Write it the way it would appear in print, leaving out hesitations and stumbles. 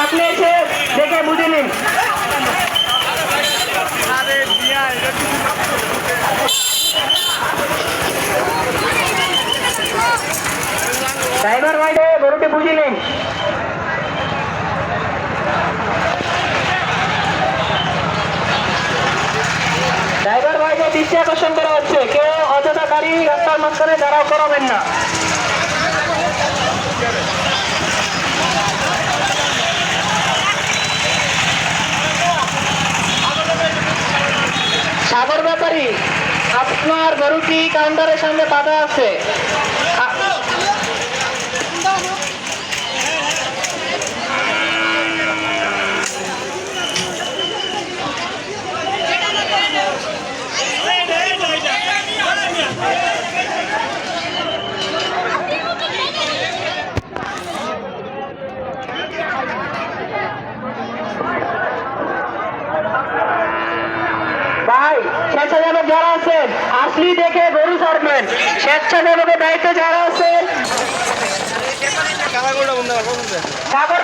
আপনি এসে দেখে বুঝে নিন। ড্রাইভার ভাই গরুটি বুঝে নিন। ড্রাইভার ভাইকে দৃষ্টি আকর্ষণ করা হচ্ছে, কেউ অযথা গাড়ি রাস্তার মাঝখানে দাঁড়াও করাবেন না। সাগর ব্যাপারী, আপনার গরুটি কাউন্টারের সামনে বাধা আছে। ভাই, স্বেচ্ছাসেবক যারা আছেন আসলি দেখে গরু ছাড়বেন। স্বেচ্ছাসেবকের দায়িত্বে যারা আছেন সাগর